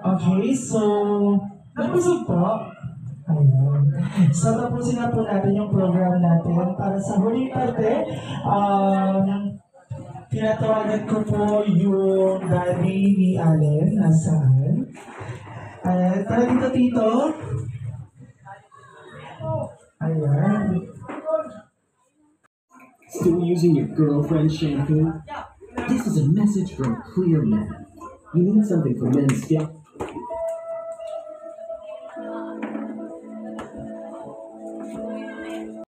Okay, so, nabusog po. Ayan. So, tapusin na po natin yung program natin. Para sa huling parte, tinatawagan ko po yung daddy ni Allen. Nasaan? Ayan. Tara dito, Tito. Ayan. Still using your girlfriend's shampoo? This is a message from Clear Men. You need something for men's scalp